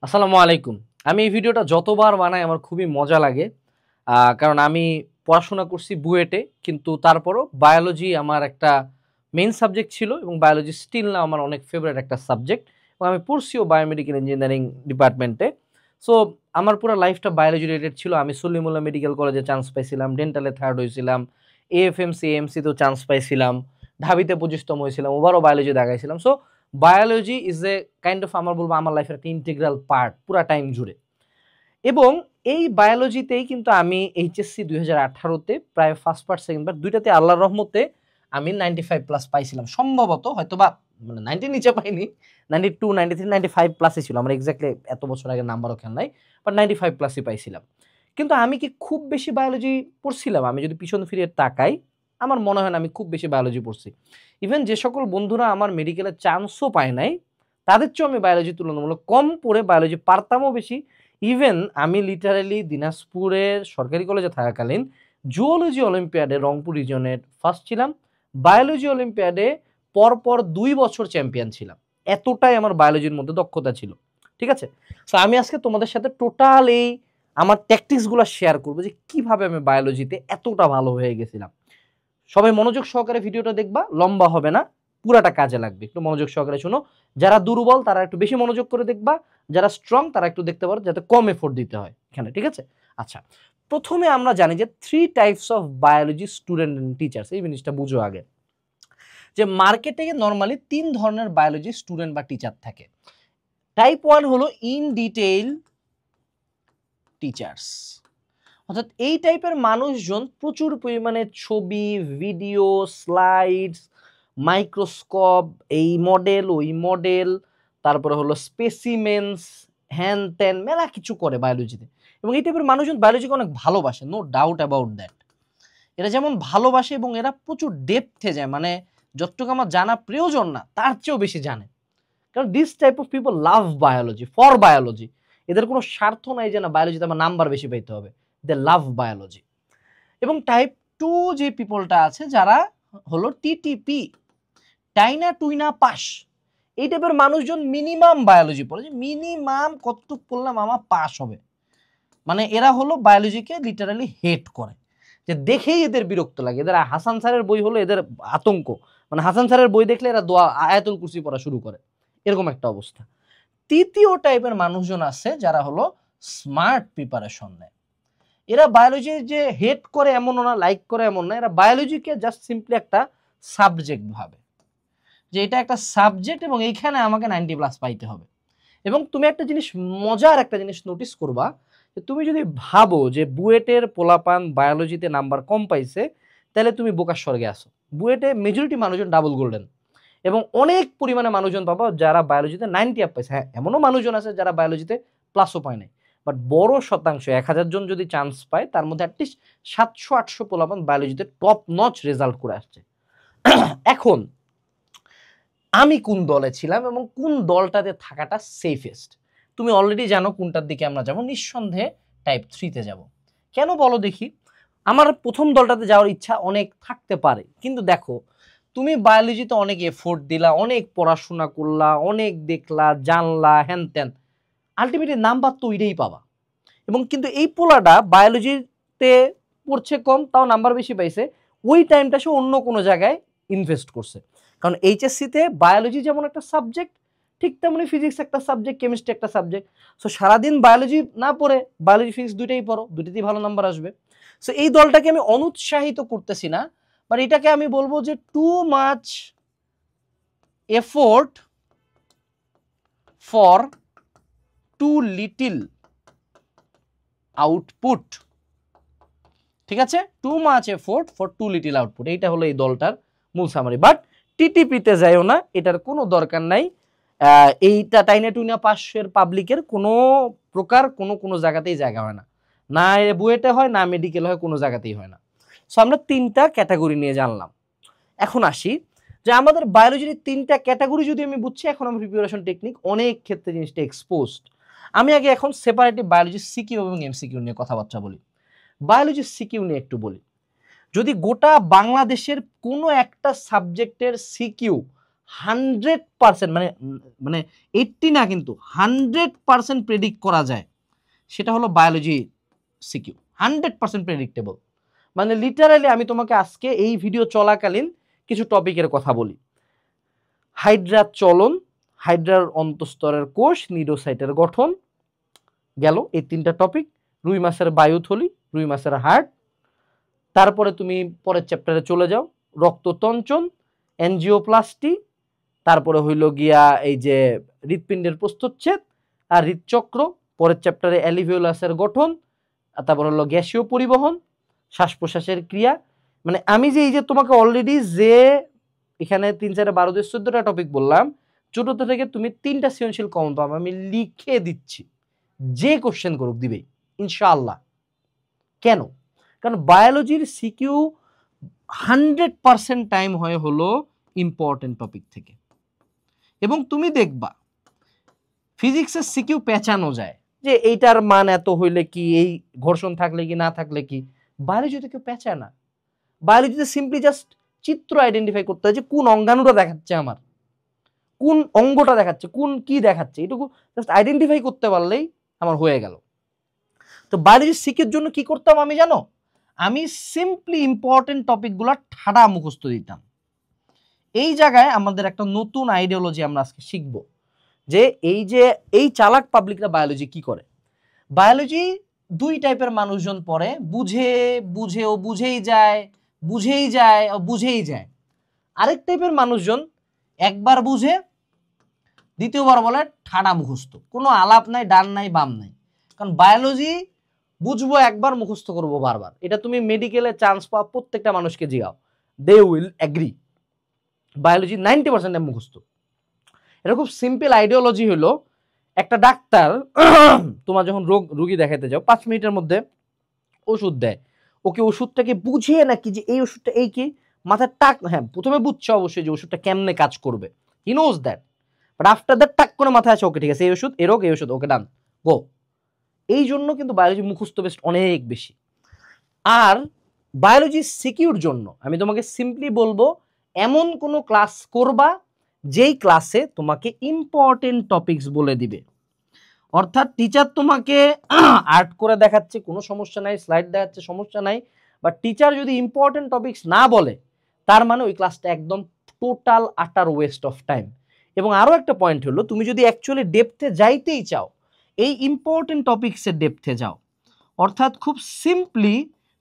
আসসালামু আলাইকুম। আমি এই ভিডিওটা যতবার বানাই আমার খুবই মজা লাগে। কারণ আমি পড়াশোনা করছি বুয়েটে, কিন্তু তারপরও বায়োলজি আমার একটা মেইন সাবজেক্ট ছিল এবং বায়োলজি স্টিল নাও আমার অনেক ফেভারিট একটা সাবজেক্ট এবং আমি পড়ছিও বায়োমেডিক্যাল ইঞ্জিনিয়ারিং ডিপার্টমেন্টে। সো আমার পুরো লাইফটা বায়োলজি রিলেটেড ছিল। আমি সলিমুল্লাহ মেডিকেল কলেজে চান্স পাইছিলাম, ডেন্টালে 3rd হয়েছিলাম, এএফএমসি, এএমসিতেও চান্স পাইছিলাম, ঢাবিতে 25তম হয়েছিলাম, ওভারও বায়োলজি দেখাইছিলাম। So biology is a kind of আমার বলবো আমার লাইফের একটা ইন্টিগ্রাল পার্ট পুরা টাইম জুড়ে। এবং এই বায়োলজিতেই কিন্তু আমি এইচএসসি 2018-তে প্রায় ফার্স্ট পার্ট সেকেন্ড পার্ট দুইটাতে আল্লাহর রহমতে আমি 95+ পাইছিলাম সম্ভবত, হয়তো বা মানে 90 নিচে পাইনি, 92, 93, 95+ ছিল। আমার এক্স্যাক্টলি এত বছর আগে নাম্বারও খেয়াল নাই, বাট 95+ই পাইছিলাম। কিন্তু আমি কি খুব বেশি বায়োলজি পড়ছিলাম? আমি যদি পিছন ফিরে তাকাই, আমার মনে হয় না আমি খুব বেশি বায়োলজি পড়ছি। ইভেন যে সকল বন্ধুরা আমার মেডিকেলের চান্সও পায় নাই, তাদের চেয়েও আমি বায়োলজি তুলনামূলক কম পড়ে বায়োলজি পারতামও বেশি। ইভেন আমি লিটারালি দিনাজপুরের সরকারি কলেজে থাকাকালীন জুওলজি অলিম্পিয়াডে রংপুর রিজনের ফার্স্ট ছিলাম, বায়োলজি অলিম্পিয়াডে পরপর 2 বছর চ্যাম্পিয়ন ছিলাম। এতটাই আমার বায়োলজির মধ্যে দক্ষতা ছিল। ঠিক আছে, সো আমি আজকে তোমাদের সাথে টোটাল এই আমার ট্যাকটিক্সগুলো শেয়ার করবো যে কিভাবে আমি বায়োলজিতে এতটা ভালো হয়ে গেছিলাম। সবাই মনোযোগ সহকারে ভিডিওটা দেখবা, লম্বা হবে না, পুরাটা কাজে লাগবে, একটু মনোযোগ সহকারে শোনো। যারা দুর্বল তারা একটু বেশি মনোযোগ করে দেখবা, যারা স্ট্রং তারা একটু দেখতে পারো, যাতে কম এফোর্ট দিতে হয় এখানে। ঠিক আছে, আচ্ছা, প্রথমে আমরা জানি যে 3 types of biology student and teachers. এই জিনিসটা বুঝো আগে, যে মার্কেটে নর্মালি 3 ধরনের বায়োলজি স্টুডেন্ট বা টিচার থাকে। টাইপ 1 হলো ইন ডিটেইল টিচার্স, অর্থাৎ এই টাইপের মানুষজন প্রচুর পরিমাণে ছবি, ভিডিও, স্লাইডস, মাইক্রোস্কোপ, এই মডেল ওই মডেল, তারপরে হলো স্পেসিমেন্স, হ্যান ত্যান মেলা কিছু করে বায়োলজিতে। এবং এই টাইপের মানুষজন বায়োলজিকে অনেক ভালোবাসে, নো ডাউট অ্যাবাউট দ্যাট। এরা যেমন ভালোবাসে এবং এরা প্রচুর ডেপথে যায়, মানে যতটুকু আমার জানা প্রয়োজন না তার চেয়েও বেশি জানে। কারণ this type of people love biology, for biology. এদের কোনো স্বার্থ নাই যে না বায়োলজিতে আমার নাম্বার বেশি পাইতে হবে, দে লাভ বায়োলজি। এবং টাইপ 2 যে পিপলটা আছে যারা হলো টিটিপি, টাইনা টুইনা পাস, এই টাইপের মানুষজন মিনিমাম বায়োলজি পড়ে, যে মিনিমাম কতটুকু পড়লাম আমার পাস হবে। মানে এরা হলো বায়োলজিকে লিটারালি হেট করে, যে দেখেই এদের বিরক্ত লাগে। এদের হাসান স্যারের বই হলো এদের আতঙ্ক, মানে হাসান স্যারের বই দেখলে এরা দোয়া আয়াতুল কুরসি পড়া শুরু করে, এরকম একটা অবস্থা। তৃতীয় টাইপের মানুষজন আছে যারা হলো স্মার্ট প্রিপারেশন নেয়। এরা বায়োলজি যে হেট করে এমন না, লাইক করে এমন না, এরা বায়োলজিকে জাস্ট সিম্পলি একটা সাবজেক্ট ভাবে, যে এটা একটা সাবজেক্ট এবং এইখানে আমাকে 90+ পাইতে হবে। এবং তুমি একটা জিনিস, মজার একটা জিনিস নোটিস করবা, যে তুমি যদি ভাবো যে বুয়েটের পোলাপান বায়োলজিতে নাম্বার কম পাইছে, তাহলে তুমি বোকার স্বর্গে আসো। বুয়েটে মেজরিটি মানুষজন ডাবল গোল্ডেন, এবং অনেক পরিমাণে মানুষজন পাবো যারা বায়োলজিতে 90 পাইছে। হ্যাঁ, এমনও মানুষজন আছে যারা বায়োলজিতে প্লাসও পায় নাই, বাট বড় শতাংশ 1000 জন যদি চান্স পায়, তার মধ্যে অ্যাটলিস্ট 700-800 পোলাপান বায়োলজিতে টপ নচ রেজাল্ট করে আসছে। এখন আমি কোন দলে ছিলাম এবং কোন দলটাতে থাকাটা সেফেস্ট, তুমি অলরেডি জানো কোনটার দিকে আমরা যাব। নিঃসন্দেহে টাইপ 3-তে যাব। কেন বলো দেখি? আমার প্রথম দলটাতে যাওয়ার ইচ্ছা অনেক থাকতে পারে, কিন্তু দেখো, তুমি বায়োলজিতে অনেক এফোর্ট দিলা, অনেক পড়াশোনা করলা, অনেক দেখলা, জানলা, হ্যান ত্যান, আলটিমেটলি নাম্বার তো ওইটাই পাবা। এবং কিন্তু এই পোলাটা বায়োলজিতে পড়ছে কম, তাও নাম্বার বেশি পাইছে, ওই টাইমটা সে অন্য কোনো জায়গায় ইনভেস্ট করছে। কারণ এইচএসসিতে বায়োলজি যেমন একটা সাবজেক্ট, ঠিক তেমনি ফিজিক্স একটা সাবজেক্ট, কেমিস্ট্রি একটা সাবজেক্ট। সো সারাদিন বায়োলজি না পড়ে বায়োলজি ফিজিক্স দুইটাই পড়ো, দুইটাতেই ভালো নাম্বার আসবে। সো এই দলটাকে আমি অনুৎসাহিত করতেছি না, বাট এটাকে আমি বলবো যে too much effort for too little output. ঠিক আছে, too much effort for too little output, এইটা হলো এই দলটার মূল সামারি। বাট টিটিপিতে যাইও না, এটার কোনো দরকার নাই। এইটা টাইনা টুইনা পাশের পাবলিকের কোনো প্রকার কোনো জায়গাতেই জায়গা হয় না, না বুয়েটে হয়, না মেডিকেল হয়, কোনো জায়গাতেই হয় না। সো আমরা 3টা ক্যাটাগরি নিয়ে জানলাম। এখন আসি যে আমাদের বায়োলজির 3টা ক্যাটাগরি যদি আমি বুঝছি, এখন আমার প্রিপারেশন টেকনিক অনেক ক্ষেত্রে জিনিসটা এক্সপোজড। আমি আগে এখন সেপারেটলি বায়োলজি সিকিউ এবং এমসিকিউ নিয়ে কথাবার্তা বলি। বায়োলজি সিকিউ নিয়ে একটু বলি। যদি গোটা বাংলাদেশের কোনো একটা সাবজেক্টের সিকিউ 100% মানে মানে 80 না কিন্তু 100% প্রেডিক্ট করা যায়, সেটা হলো বায়োলজি সিকিউ। 100% প্রেডিক্টেবল। মানে লিটারালি আমি তোমাকে আজকে এই ভিডিও চলাকালীন কিছু টপিকের কথা বলি। হাইড্রার চলন, হাইড্রার অন্তঃস্তরের কোষ, নিডোসাইটের গঠন গেল, এই 3টা টপিক। রুই মাছের বায়ুথলি, রুই মাছের হার্ট। তারপরে তুমি পরের চ্যাপ্টারে চলে যাও, রক্ততঞ্চন, এনজিওপ্লাস্টি, তারপরে হইল গিয়া এই যে হৃৎপিণ্ডের প্রস্থচ্ছেদ আর হৃদচক্র। পরের চ্যাপ্টারে অ্যালিভিওলাসের গঠন, তারপর হলো গ্যাসীয় পরিবহন, শ্বাস প্রশ্বাসের ক্রিয়া। মানে আমি যে এই যে তোমাকে অলরেডি যে এখানে 3, 4, 12, 14টা টপিক বললাম, ছোটতে থেকে তুমি 3টা সৃজনশীল কমন পাবে, আমি লিখে দিচ্ছি। যে কোশ্চেন করুক দিবেই ইনশাআল্লাহ। কেন? কারণ বায়োলজির সিকিউ 100% টাইম হয় হলো ইম্পর্টেন্ট টপিক থেকে। এবং তুমি দেখবা ফিজিক্সের সিকিউ পেঁচানো যায় যে এইটার মান এত হইলে কি, এই ঘর্ষণ থাকলে কি, না থাকলে কি। বায়োলজিতে কেউ পেঁচায় না। বায়োলজিতে সিম্পলি জাস্ট চিত্র আইডেন্টিফাই করতে হয় যে কোন অঙ্গাণুটা দেখাচ্ছে, আমার কোন অঙ্গটা দেখাচ্ছে, কোন কি দেখাচ্ছে, এটুকু জাস্ট আইডেন্টিফাই করতে পারলেই আমার হয়ে গেল। তো বায়োলজির সিকিউর জন্য কি করতাম আমি জানো? আমি সিম্পলি ইম্পর্টেন্ট টপিকগুলো ঠাডা মুখস্থ দিতাম। এই জায়গায় আমাদের একটা নতুন আইডিওলজি আমরা আজকে শিখব, যে এই চালাক পাবলিকরা বায়োলজি কি করে। বায়োলজি 2 টাইপের মানুষজন পড়ে, বুঝেই যায়। আরেক টাইপের মানুষজন একবার বুঝে, দ্বিতীয়বার বলে ঠাডা মুখস্থ, কোনো আলাপ নাই, ডান নাই, বাম নাই। কারণ বায়োলজি বুঝবো একবার, মুখস্থ করবো বারবার। এটা তুমি মেডিকেলে চান্স পাওয়া প্রত্যেকটা মানুষকে জিগাও, দে উইল এগ্রি। বায়োলজি 90% মুখস্থ। এটা খুব সিম্পল আইডিওলজি হলো, একটা ডাক্তার তোমার যখন রোগী দেখাতে যাও 5 মিনিটের মধ্যে ওষুধ দেয়, ওকে ওষুধটাকে বুঝিয়ে নাকি যে এই ওষুধটা এই কি মাথায় টাক, হ্যাঁ প্রথমে বুঝছে অবশ্যই যে ওষুধটা কেমনে কাজ করবে, he knows that, but after that টাক করে মাথায় আছে ওকে ঠিক আছে এই ওষুধ, এই রোগ, এই ওষুধ, ওকে ডান গো। এই জন্য কিন্তু বায়োলজি মুখস্থ বেস্ট অনেক বেশি। আর বায়োলজি সিকিউর জন্য আমি তোমাকে সিম্পলি বলবো, এমন কোনো ক্লাস করবা যেই ক্লাসে তোমাকে ইম্পর্টেন্ট টপিকস বলে দিবে। অর্থাৎ টিচার তোমাকে আর্ট করে দেখাচ্ছে, কোনো সমস্যা নাই, স্লাইড দেখাচ্ছে, সমস্যা নাই, বাট টিচার যদি ইম্পর্টেন্ট টপিকস না বলে, তার মানে ওই ক্লাসটা একদম টোটাল আটার ওয়েস্ট অফ টাইম। এবং আরও একটা পয়েন্ট হলো, তুমি যদি অ্যাকচুয়ালি ডেপথে যাইতেই চাও, এই ইম্পর্টেন্ট টপিকসের ডেপথে যাও। অর্থাৎ খুব সিম্পলি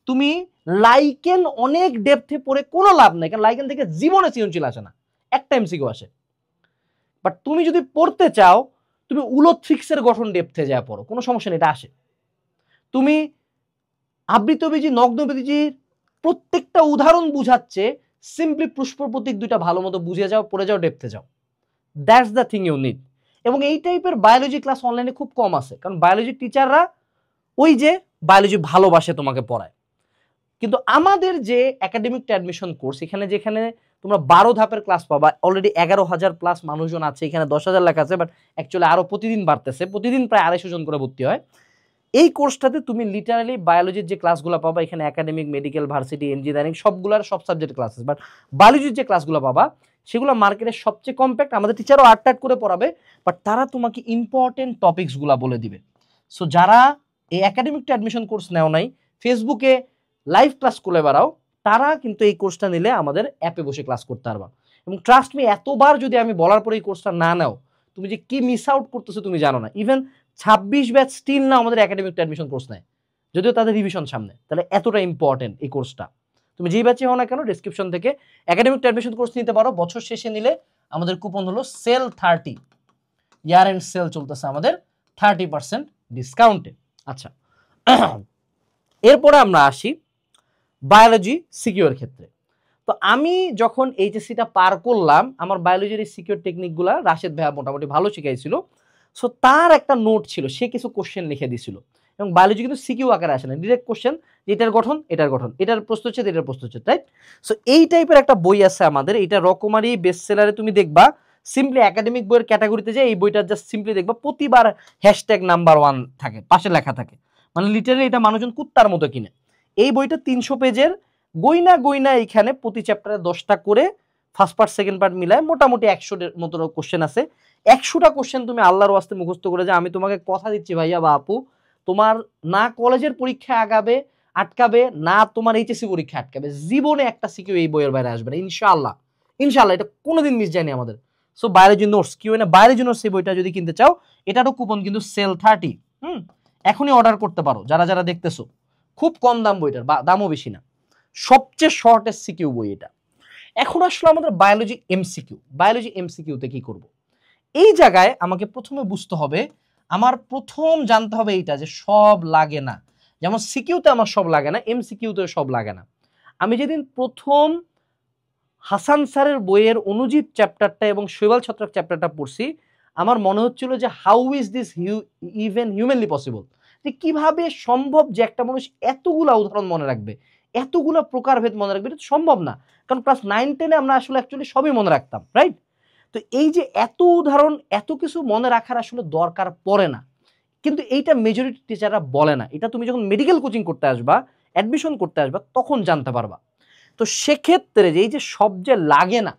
তুমি লাইকেন অনেক ডেপথে পড়ে কোনো লাভ নাই, কারণ লাইকেন থেকে জীবনে সৃজনশীল আসে না, একটা এমসিকিউ আসে। বাট তুমি যদি পড়তে চাও, তুমি উলোথ্রিক্সের গঠন ডেপথে যায় পড়ো, কোনো সমস্যা নেই, এটা আসে। তুমি আবৃতবীজি, নগ্নবীজির প্রত্যেকটা উদাহরণ বুঝাচ্ছে, সিম্পলি পুষ্প প্রতীক 2টা ভালো মতো বুঝে যাও, পড়ে যাও, ডেপথে যাও। That's the thing you need. এবং এই টাইপের বায়োলজি ক্লাস অনলাইনে খুব কম আছে, কারণ বায়োলজি টিচাররা ওই যে বায়োলজি ভালোবাসে তোমাকে পড়ায়। কিন্তু আমাদের যে একাডেমিক অ্যাডমিশন কোর্স, এখানে যেখানে তোমরা 12 ধাপের ক্লাস পাবা, অলরেডি 11,000 প্লাস মানুষজন আছে, এখানে 10,000 লেখা আছে, বাট অ্যাকচুয়ালি আরো প্রতিদিন বাড়তেছে, প্রতিদিন প্রায় 250 জন করে ভর্তি হয়। এই কোর্সটাতে তুমি লিটারালি বায়োলজির যে ক্লাসগুলো পাবা, এখানে একাডেমিক, মেডিকেল, ভার্সিটি, ইঞ্জিনিয়ারিং সবগুলোর সব সাবজেক্ট ক্লাসেস, বাট বায়োলজির যে ক্লাসগুলো পাবা সেগুলো মার্কেটের সবচেয়ে কম্প্যাক্ট। আমাদের টিচারও আট করে পড়াবে, বাট তারা তোমাকে ইম্পর্টেন্ট টপিকসগুলো বলে দিবে। সো যারা এই একাডেমিক অ্যাডমিশন কোর্স নেও নাই, ফেসবুকে লাইভ ক্লাস করে বেড়াও, তারা কিন্তু এই কোর্সটা নিলে আমাদের অ্যাপে বসে ক্লাস করতে পারবা। এবং ট্রাস্ট মি, এতবার যদি আমি বলার পরে এই কোর্সটা না নাও, তুমি যে কি মিস আউট করতেছো তুমি জানো না। ইভেন 26 ব্যাচ স্টিল না আমাদের একাডেমিক অ্যাডমিশন কোর্স নেয়, যদিও তাদের রিভিশন সামনে। তাহলে এতটা ইম্পর্টেন্ট এই কোর্সটা। তুমি যেই ব্যাচে হও না কেন, ডিসক্রিপশন থেকে একাডেমিক অ্যাডমিশন কোর্স নিতে পারো। বছর শেষে নিলে আমাদের কুপন হলো সেল 30, ইয়ার এন্ড সেল চলতেছে আমাদের 30% ডিসকাউন্টে। আচ্ছা, এরপরে আমরা আসি বায়োলজি সিকিউর ক্ষেত্রে। তো আমি যখন এইচএসসিটা পার করলাম, আমার বায়োলজির এই সিকিউর টেকনিকগুলো রাশেদ ভাইয়া মোটামুটি ভালো শিখাইছিল। সো তার একটা নোট ছিল, সে কিছু কোশ্চেন লিখে দিছিল। এবং বায়োলজি কিন্তু সিকিউ আকারে আসে না, ডিরেক্ট কোশ্চেন, এটার গঠন, এটার গঠন, এটার প্রস্তুচ্ছেদ, এটার প্রস্তুচ্ছেদ, রাইট? সো এই টাইপের একটা বই আছে আমাদের, এটা রকমারি বেস্ট সেলারে তুমি দেখবা। সিম্পলি একাডেমিক বইয়ের ক্যাটাগরিতে যে এই বইটা জাস্ট সিম্পলি দেখবা, প্রতিবার হ্যাশট্যাগ নাম্বার 1 থাকে, পাশে লেখা থাকে, মানে লিটারালি এটা মানুষজন কুত্তার মতো কিনে। এই বইটা 300 পেজের, গইনা গইনা এখানে প্রতি চ্যাপ্টারে 10টা করে ফার্স্ট পার্ট সেকেন্ড পার্ট মিলায় মোটামুটি 100 মতো কোশ্চেন আছে। 100টা কোশ্চেন তুমি আল্লাহর ওয়াস্তে মুখস্থ করে যে আমি তোমাকে কথা দিচ্ছি ভাইয়া বা আপু, তোমার না কলেজের পরীক্ষা আটকাবে, না তোমার এইচএসসি পরীক্ষা আটকাবে, জীবনে একটা সিকিউ এই বইয়ের বাইরে আসবে না ইনশাআল্লাহ। ইনশাআল্লাহ, এটা কোনোদিন মিস যায়নি আমাদের। So biology notes QnA biology notes এই বইটা যদি কিনতে চাও, এটারও কুপন কিন্তু সেল 30। এখনই অর্ডার করতে পারো যারা যারা দেখতেছো। খুব কম দাম বইটার, দামও বেশি না, সবচেয়ে শর্টেস্ট সিকিউ বই এটা। এখন আসলে আমাদের বায়োলজি এমসিকিউতে কি করব? এই জায়গায় আমাকে প্রথমে বুঝতে হবে, আমার প্রথম জানতে হবে এইটা যে সব লাগে না। যেমন সিকিউতে আমার সব লাগে না, এমসিকিউতে সব লাগে না। আমি যেদিন প্রথম হাসান স্যারের বইয়ের অনুজীব চ্যাপ্টারটা এবং শৈবাল ছত্রাক চ্যাপ্টারটা পড়ছি, আমার মনে হচ্ছিল যে how is this even humanly possible, যে কিভাবে সম্ভব যে একটা মানুষ এতগুলা উদাহরণ মনে রাখবে, এতগুলা প্রকারভেদ মনে রাখবে, এটা সম্ভব না। কারণ ক্লাস 9-10-এ আমরা আসলে অ্যাকচুয়ালি সবই মনে রাখতাম, রাইট? তো এই যে এত উদাহরণ, এত কিছু মনে রাখার আসলে দরকার পড়ে না, কিন্তু এইটা মেজরিটি টিচাররা বলে না। এটা তুমি যখন মেডিকেল কোচিং করতে আসবা, অ্যাডমিশন করতে আসবা, তখন জানতে পারবা। তো সেক্ষেত্রে যে এই যে সব যে লাগে না,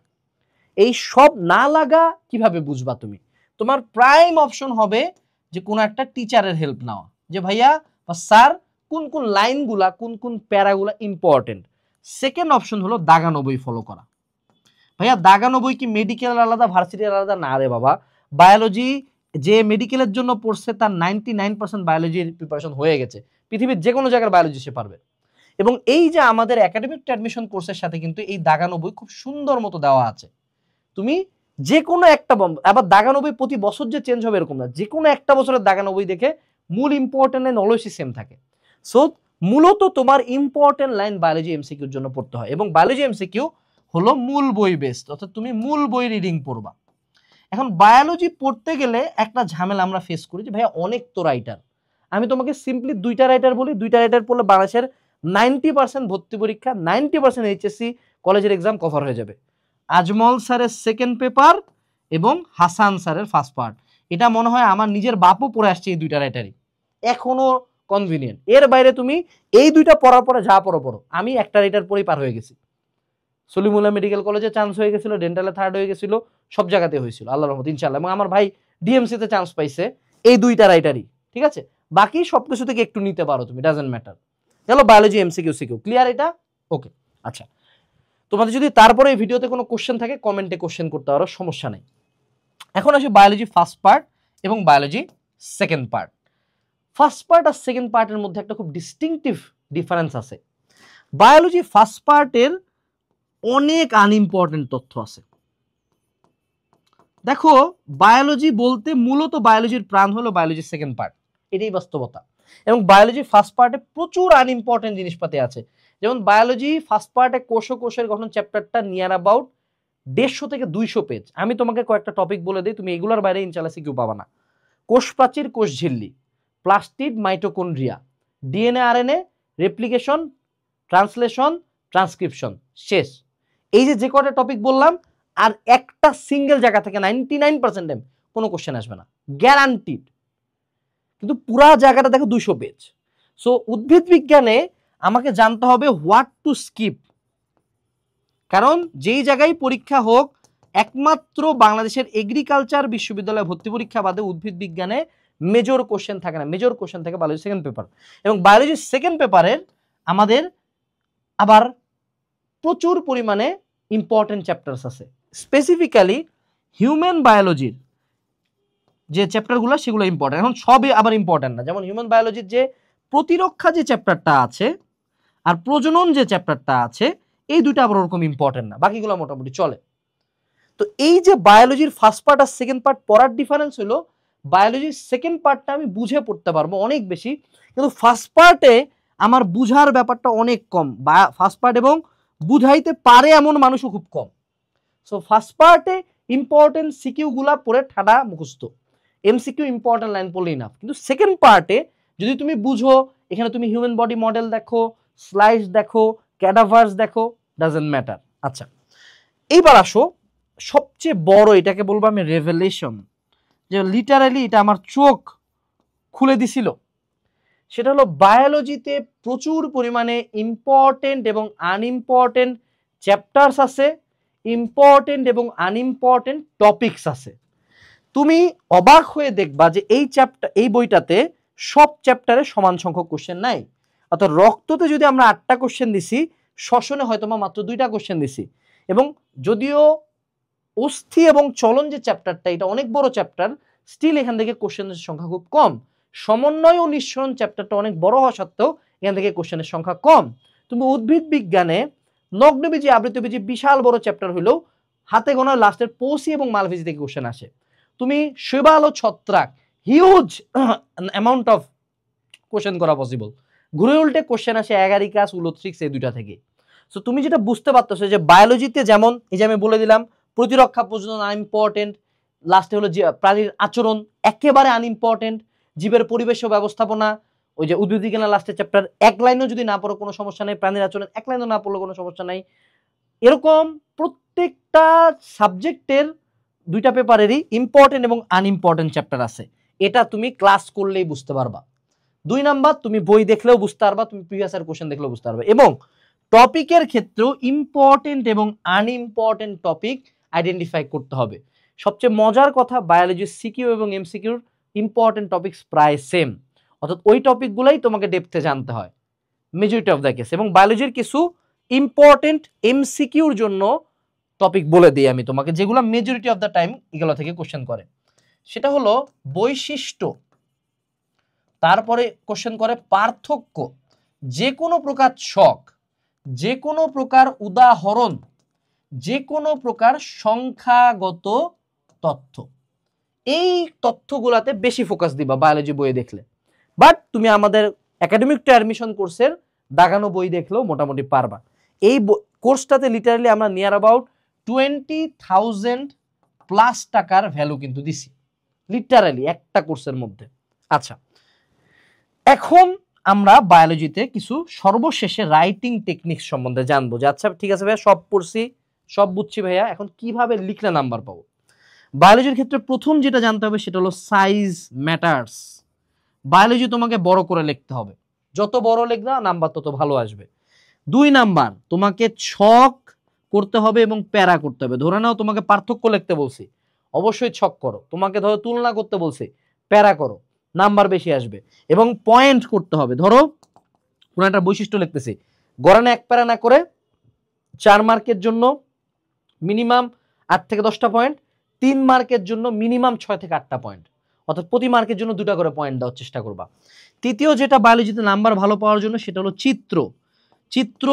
এই সব না লাগা কিভাবে বুঝবা তুমি? তোমার প্রাইম অপশন হবে যে কোনো একটা টিচারের হেল্প নেওয়া, যে ভাইয়া বা স্যার কোন কোন লাইনগুলা, কোন কোন প্যারাগুলা ইম্পর্টেন্ট। সেকেন্ড অপশন হলো দাগানো বই ফলো করা। ভাইয়া দাগানো বই কি মেডিকেল আলাদা ভার্সিটি আলাদা? না রে বাবা, বায়োলজি যে মেডিকেলের জন্য পড়ছে তার 99% বায়োলজির প্রিপারেশন হয়ে গেছে, পৃথিবীর যে কোনো জায়গার বায়োলজি সে পারবে। এবং এই যে আমাদের একাডেমিক অ্যাডমিশন কোর্সের সাথে কিন্তু এই দাগানো বই খুব সুন্দর মতো দেওয়া আছে। তুমি যে কোনো একটা আবার দাগানো বই প্রতি বছর যে চেঞ্জ হবে এরকম না, যে কোনো একটা বছরের দাগানো বই দেখে মূল ইম্পর্টেন্ট লাইন অলওয়েজই সেম থাকে। সো মূলত তোমার ইম্পর্টেন্ট লাইন বায়োলজি এমসিকিউর জন্য পড়তে হয়, এবং বায়োলজি এমসিকিউ হলো মূল বই বেসড, অর্থাৎ তুমি মূল বই রিডিং পড়বা। এখন বায়োলজি পড়তে গেলে একটা ঝামেলা আমরা ফেস করি যে ভাইয়া অনেক তো রাইটার। আমি তোমাকে সিম্পলি দুইটা রাইটার বলি, দুইটা রাইটার পড়লে বাংলাদেশের 90% ভর্তি পরীক্ষা, 90% এইচএসসি কলেজের এক্সাম কভার হয়ে যাবে। আজমল স্যারের সেকেন্ড পেপার এবং হাসান স্যারের ফার্স্ট পার্ট, এটা মনে হয় আমার নিজের বাপও পড়ে আসছে এই দুইটা রাইটারই, এখনো কনভিনিয়েন্ট। এর বাইরে তুমি এই দুইটা পড়ার পরে যা পড়ো, আমি একটা রাইটার পরেই পার হয়ে গেছি। সলিমুল্লাহ মেডিকেল কলেজে চান্স হয়ে গেছিল, ডেন্টালে থার্ড হয়ে গেছিল, সব জায়গাতে হয়েছিল আল্লাহর রহমত ইনশাআল্লাহ। এবং আমার ভাই ডিএমসিতে চান্স পাইছে এই দুইটা রাইটারই, ঠিক আছে? বাকি সবকিছু থেকে একটু নিতে পারো তুমি, ডাজেন্ট ম্যাটার। চলো বায়োলজি এমসিকিউ সিকিউ ক্লিয়ার এটা? ওকে, আচ্ছা। তোমাদের যদি তারপরে এই ভিডিওতে কোনো কোশ্চেন থাকে কমেন্টে কোশ্চেন করতে পারো, সমস্যা নেই। এখন আসি বায়োলজি ফার্স্ট পার্ট এবং biology second part. First part আর সেকেন্ড পার্টের মধ্যে একটা খুব ডিস্টিংটিভ ডিফারেন্স আছে। বায়োলজি ফার্স্ট পার্টের অনেক আনইম্পর্টেন্ট তথ্য আছে। দেখো, বায়োলজি বলতে মূলত বায়োলজির প্রাণ হলো বায়োলজি সেকেন্ড পার্ট, এটাই বাস্তবতা। এবং বায়োলজি ফার্স্ট পার্টে প্রচুর আনইম্পর্টেন্ট জিনিসপাতি আছে। যেমন বায়োলজি ফার্স্ট পার্টে কোষের গঠন চ্যাপ্টারটা নিয়ার অ্যাবাউট 150 থেকে 200 পেজ। আমি তোমাকে কয়েকটা টপিক বলে দিই, তুমি এগুলোর বাইরে ইনশাআল্লাহ সিকিউ পাবা না। কোষ প্রাচীর, কোষ ঝিল্লি, plastid, mitochondria, DNA RNA, replication, translation, transcription, শেষ। এই যে কয়টা টপিক বললাম, আর একটা সিঙ্গেল জায়গা থেকে 99% কোনো কোশ্চেন আসবে না, গ্যারান্টিড। কিন্তু পুরা জায়গাটা দেখো 200 পেজ। সো উদ্ভিদ বিজ্ঞানে আমাকে জানতে হবে হোয়াট টু স্কিপ, কারণ যেই জায়গায় পরীক্ষা হোক, একমাত্র বাংলাদেশের এগ্রিকালচার বিশ্ববিদ্যালয়ে ভর্তি পরীক্ষা বাদে উদ্ভিদ বিজ্ঞানে মেজর কোশ্চেন থাকে না। মেজর কোশ্চেন থাকে বায়োলজি সেকেন্ড পেপার। এবং বায়োলজি সেকেন্ড পেপারের আমাদের আবার প্রচুর পরিমাণে ইম্পর্টেন্ট চ্যাপ্টারস আছে। স্পেসিফিক্যালি হিউম্যান বায়োলজির যে চ্যাপ্টারগুলো সেগুলো ইম্পর্টেন্ট। এখন সবই আবার ইম্পর্টেন্ট না। যেমন হিউম্যান বায়োলজির যে প্রতিরক্ষা যে চ্যাপ্টারটা আছে আর প্রজনন যে চ্যাপ্টারটা আছে, এই দুইটা আবার ওরকম ইম্পর্টেন্ট না, বাকিগুলো মোটামুটি চলে। তো এই যে বায়োলজির ফার্স্ট পার্ট আর সেকেন্ড পার্ট পড়ার ডিফারেন্স হলো, বায়োলজির সেকেন্ড পার্টটা আমি বুঝে পড়তে পারবো অনেক বেশি, কিন্তু ফার্স্ট পার্টে আমার বুঝার ব্যাপারটা অনেক কম। ফার্স্ট পার্ট এবং বুঝাইতে পারে এমন মানুষও খুব কম। সো ফার্স্ট পার্টে ইম্পর্টেন্ট সিকিউগুলা পড়ে ঠাডা মুখস্থ, এমসিকিউ ইম্পর্টেন্ট লাইন পড়লেই না। কিন্তু সেকেন্ড পার্টে যদি তুমি বুঝো, এখানে তুমি হিউম্যান বডি মডেল দেখো, স্লাইস দেখো, ক্যাডাভার্স দেখো, ডাজেন্ট ম্যাটার। আচ্ছা, এইবার আসো সবচেয়ে বড়, এটাকে বলবো আমি রেভেলেশন, যে লিটারালি এটা আমার চোখ খুলে দিছিল, সেটা হলো বায়োলজিতে প্রচুর পরিমাণে ইম্পর্টেন্ট এবং আনইম্পর্টেন্ট চ্যাপ্টার্স আছে, ইম্পর্টেন্ট এবং আনইম্পর্টেন্ট টপিকস আছে। তুমি অবাক হয়ে দেখবা যে এই বইটাতে সব চ্যাপ্টারে সমান সংখ্যক কোশ্চেন নাই। অর্থাৎ রক্ততে যদি আমরা 8টা কোশ্চেন দিছি, শ্বসনে হয়তো মাত্র 2টা কোশ্চেন দিছি। এবং যদিও অস্থি এবং চলন যে চ্যাপ্টারটা, এটা অনেক বড় চ্যাপ্টার, স্টিল এখান থেকে কোশ্চেনের সংখ্যা খুব কম। সমন্বয় ও নিঃসরণ চ্যাপ্টারটা অনেক বড় হওয়া সত্ত্বেও এখান থেকে কোশ্চেনের সংখ্যা কম। তুমি উদ্ভিদ বিজ্ঞানে নগ্নবীজি আবৃতবীজি বিশাল বড় চ্যাপ্টার হইলেও হাতে গোনা লাস্টের পৌষি এবং মালভীজি থেকে কোশ্চেন আসে। তুমি শৈবাল ও ছত্রাক হিউজ অ্যামাউন্ট অফ কোশ্চেন করা পসিবল। ঘুরে উল্টে কোশ্চেন আসে অ্যাগারিকাস, উলোথ্রিক্স এই দুইটা থেকে। সো তুমি যেটা বুঝতে পারতেছো যে বায়োলজিতে যেমন এই যে আমি বলে দিলাম প্রতিরক্ষা প্রজনন আনইম্পর্টেন্ট, লাস্টে হলো যে প্রাণীর আচরণ একেবারে আনইম্পর্টেন্ট, জীবের পরিবেশ ও ব্যবস্থাপনা ওই যে উদ্ভিদ বিজ্ঞানের লাস্টের চ্যাপ্টার এক লাইনও যদি না পড়ো কোনো সমস্যা নেই, প্রাণীর আচরণ এক লাইনও না পড়লে কোনো সমস্যা নাই। এরকম প্রত্যেকটা সাবজেক্টের 2টা পেপারেরই ইম্পর্টেন্ট এবং আনইম্পর্টেন্ট চ্যাপ্টার আছে। এটা তুমি ক্লাস করলেই বুঝতে পারবা। 2 নাম্বার তুমি বই দেখলেও বুঝতে পারবা, তুমি প্রিভিয়াস ইয়ার কোশ্চেন দেখলেও বুঝতে পারবে। এবং টপিকের ক্ষেত্রেও ইম্পর্টেন্ট এবং আনইম্পর্টেন্ট টপিক আইডেন্টিফাই করতে হবে। সবচেয়ে মজার কথা, বায়োলজির সিকিউ এবং এমসিকিউর ইম্পর্টেন্ট টপিকস প্রায় সেম, অর্থাৎ ওই টপিকগুলোই তোমাকে ডেপথে জানতে হয় মেজরিটি অফ দ্য কেস। এবং বায়োলজির কিছু ইম্পর্টেন্ট এমসিকিউর জন্য টপিক বলে দিই আমি তোমাকে, যেগুলো মেজরিটি অফ দ্য টাইম এগুলো থেকে কোশ্চেন করে। সেটা হলো বৈশিষ্ট্য, তারপরে কোশ্চেন করে পার্থক্য, যে কোনো প্রকার ছক, যে কোনো প্রকার উদাহরণ, যে কোনো প্রকার সংখ্যাগত তথ্য। এই তথ্যগুলাতে বেশি ফোকাস দিবা বায়োলজি বইয়ে দেখলে। বাট তুমি আমাদের একাডেমিক টু অ্যাডমিশন কোর্সের দাগানো বই দেখলেও মোটামুটি পারবা। এই কোর্সটাতে লিটারালি আমরা নিয়ার অ্যাবাউট 20,000 প্লাস টাকার ভ্যালু কিন্তু দিছি লিটারালি একটা কোর্সের মধ্যে। আচ্ছা, এখন আমরা বায়োলজিতে কিছু সর্বশেষে রাইটিং টেকনিক্স সম্বন্ধে জানবো। যে আচ্ছা ঠিক আছে ভাইয়া, সব পড়ছি, সব বুঝছি ভাইয়া, এখন কিভাবে লিখলে নাম্বার পাবো। বায়োলজির ক্ষেত্রে প্রথম যেটা জানতে হবে সেটা হলো সাইজ ম্যাটার্স। বায়োলজি তোমাকে বড় করে লিখতে হবে, যত বড় লিখবা নাম্বার তত ভালো আসবে। 2 নাম্বার তোমাকে ছক করতে হবে এবং প্যারা করতে হবে। ধরে নাও তোমাকে পার্থক্য লিখতে বলছি, অবশ্যই ছক করো। তোমাকে ধরো তুলনা করতে বলছি, প্যারা করো, নাম্বার বেশি আসবে। এবং পয়েন্ট করতে হবে, ধরো কোনো একটা বৈশিষ্ট্য লিখতেছি, গড়ানে 1 প্যারা না করে 4 মার্কের জন্য মিনিমাম 8 থেকে 10টা পয়েন্ট, 3 মার্কের জন্য মিনিমাম 6 থেকে 8টা পয়েন্ট, অর্থাৎ প্রতি মার্কের জন্য 2টা করে পয়েন্ট দেওয়ার চেষ্টা করবা। তৃতীয় যেটা বায়োলজিতে নাম্বার ভালো পাওয়ার জন্য সেটা হলো চিত্র। চিত্র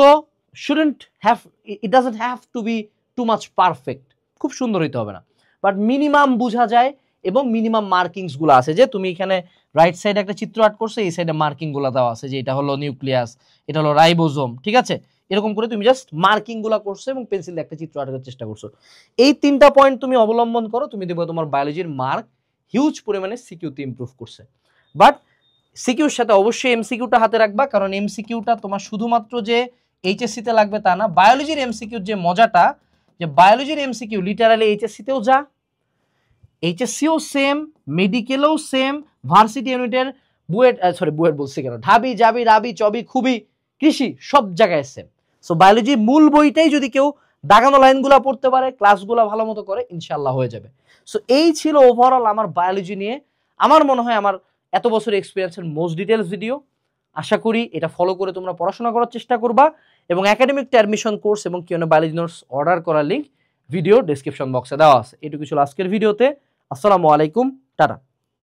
it doesn't have to be too much perfect, খুব সুন্দর হইতে হবে না, বাট মিনিমাম বোঝা যায় এবং মিনিমাম মার্কিংস গুলো আছে। যে তুমি এখানে রাইট সাইডে একটা চিত্র আর্ট করছো, এই সাইডে মার্কিং গুলো দেওয়া আছে যে এটা হলো নিউক্লিয়াস, এটা হলো রাইবোজোম, ঠিক আছে। এরকম করে তুমি জাস্ট মার্কিং গুলা করছো এবং পেন্সিল দিয়ে একটা চিত্র আর্ট করার চেষ্টা করছো। এই 3টা পয়েন্ট তুমি অবলম্বন করো, তুমি দেখবে তোমার বায়োলজির মার্ক হিউজ পরিমাণে সিকিউতে ইমপ্রুভ করছে। বাট সিকিউর সাথে অবশ্যই এমসিকিউটা হাতে রাখবা, কারণ এমসিকিউটা তোমার শুধুমাত্র যে এইচএসসি তে লাগবে তা না। বায়োলজির এমসিকিউর যে মজাটা, যে বায়োলজির এমসিকিউ লিটারালি এইচএসসি তেও যা, এইচএসসিও সেম, মেডিকেলও সেম, ভার্সিটি ইউনিটের বুয়েট বলছি কেন, ঢাবি জাবি রাবি চবি খুবই কৃষি সব জায়গায় সেম। সো বায়োলজি মূল বইটাই যদি কেউ দাগানো লাইনগুলো পড়তে পারে, ক্লাসগুলো ভালো মতো করে, ইনশাল্লাহ হয়ে যাবে। সো এই ছিল ওভারঅল আমার বায়োলজি নিয়ে আমার মনে হয় আমার এত বছর এক্সপিরিয়েন্সের মোস্ট ডিটেলস ভিডিও। আশা করি এটা ফলো করে তোমরা পড়াশোনা করার চেষ্টা করবা। এবং একাডেমিক টু অ্যাডমিশন কোর্স এবং কিউএনএ বায়োলজি নোটস অর্ডার করার লিঙ্ক ভিডিও ডেসক্রিপশন বক্সে দেওয়া আছে। এটুকু ছিল আজকের ভিডিওতে। আসসালামু আলাইকুম, টাটা।